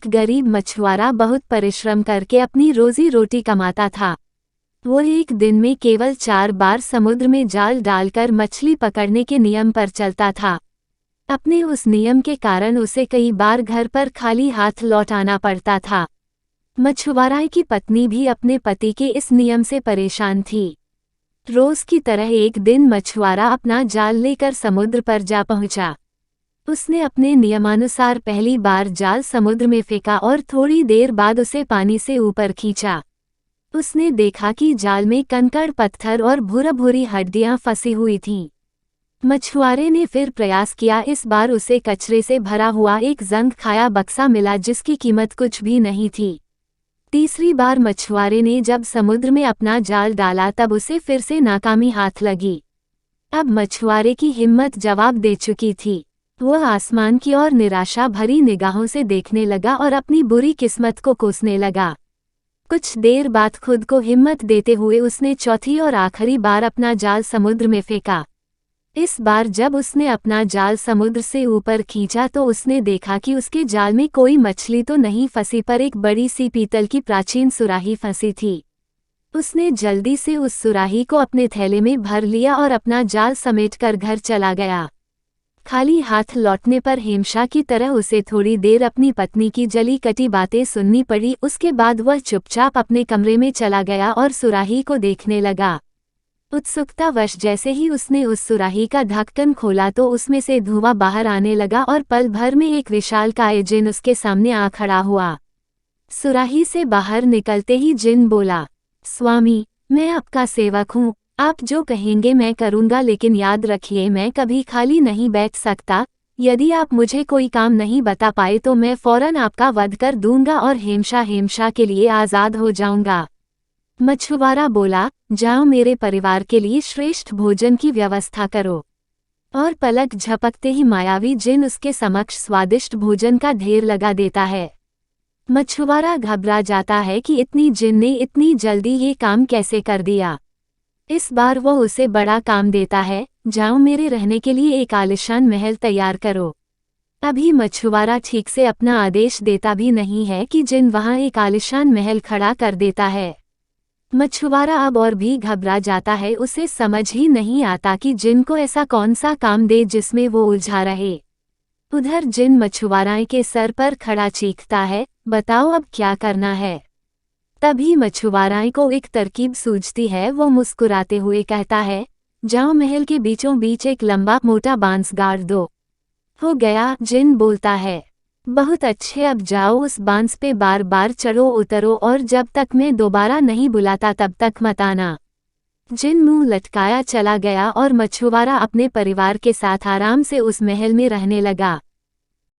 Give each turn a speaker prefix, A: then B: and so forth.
A: एक गरीब मछुआरा बहुत परिश्रम करके अपनी रोजी रोटी कमाता था। वो एक दिन में केवल 4 बार समुद्र में जाल डालकर मछली पकड़ने के नियम पर चलता था। अपने उस नियम के कारण उसे कई बार घर पर खाली हाथ लौट आना पड़ता था। मछुआरा की पत्नी भी अपने पति के इस नियम से परेशान थी। रोज की तरह एक दिन मछुआरा अपना जाल लेकर समुद्र पर जा पहुंचा। उसने अपने नियमानुसार पहली बार जाल समुद्र में फेंका और थोड़ी देर बाद उसे पानी से ऊपर खींचा। उसने देखा कि जाल में कंकड़, पत्थर और भूरी हड्डियां फंसी हुई थीं। मछुआरे ने फिर प्रयास किया। इस बार उसे कचरे से भरा हुआ एक जंग खाया बक्सा मिला जिसकी कीमत कुछ भी नहीं थी। तीसरी बार मछुआरे ने जब समुद्र में अपना जाल डाला तब उसे फिर से नाकामी हाथ लगी। अब मछुआरे की हिम्मत जवाब दे चुकी थी। वह आसमान की ओर निराशा भरी निगाहों से देखने लगा और अपनी बुरी किस्मत को कोसने लगा। कुछ देर बाद खुद को हिम्मत देते हुए उसने चौथी और आखिरी बार अपना जाल समुद्र में फेंका। इस बार जब उसने अपना जाल समुद्र से ऊपर खींचा तो उसने देखा कि उसके जाल में कोई मछली तो नहीं फंसी पर एक बड़ी सी पीतल की प्राचीन सुराही फंसी थी। उसने जल्दी से उस सुराही को अपने थैले में भर लिया और अपना जाल समेटकर घर चला गया। खाली हाथ लौटने पर हेमशा की तरह उसे थोड़ी देर अपनी पत्नी की जली कटी बातें सुननी पड़ी। उसके बाद वह चुपचाप अपने कमरे में चला गया और सुराही को देखने लगा। उत्सुकतावश जैसे ही उसने उस सुराही का ढक्कन खोला तो उसमें से धुआं बाहर आने लगा और पल भर में एक विशालकाय जिन उसके सामने आ खड़ा हुआ। सुराही से बाहर निकलते ही जिन बोला, स्वामी, मैं आपका सेवक हूँ, आप जो कहेंगे मैं करूँगा, लेकिन याद रखिए मैं कभी खाली नहीं बैठ सकता। यदि आप मुझे कोई काम नहीं बता पाए तो मैं फौरन आपका वध कर दूंगा और हेमशा के लिए आज़ाद हो जाऊंगा। मछुआरा बोला, जाओ मेरे परिवार के लिए श्रेष्ठ भोजन की व्यवस्था करो। और पलक झपकते ही मायावी जिन उसके समक्ष स्वादिष्ट भोजन का ढेर लगा देता है। मछुआरा घबरा जाता है कि इतनी जिन ने इतनी जल्दी ये काम कैसे कर दिया। इस बार वो उसे बड़ा काम देता है, जाओ मेरे रहने के लिए एक आलिशान महल तैयार करो। अभी मछुआरा ठीक से अपना आदेश देता भी नहीं है कि जिन वहां एक आलिशान महल खड़ा कर देता है। मछुआरा अब और भी घबरा जाता है। उसे समझ ही नहीं आता कि जिन को ऐसा कौन सा काम दे जिसमें वो उलझा रहे। उधर जिन मछुआरा के सर पर खड़ा चीखता है, बताओ अब क्या करना है। तभी मछुआरा को एक तरकीब सूझती है। वो मुस्कुराते हुए कहता है, जाओ महल के बीचों बीच एक लंबा मोटा बांस गाड़ दो। हो गया, जिन बोलता है। बहुत अच्छे, अब जाओ उस बांस पे बार बार चढ़ो उतरो और जब तक मैं दोबारा नहीं बुलाता तब तक मत आना। जिन मुंह लटकाया चला गया और मछुआरा अपने परिवार के साथ आराम से उस महल में रहने लगा।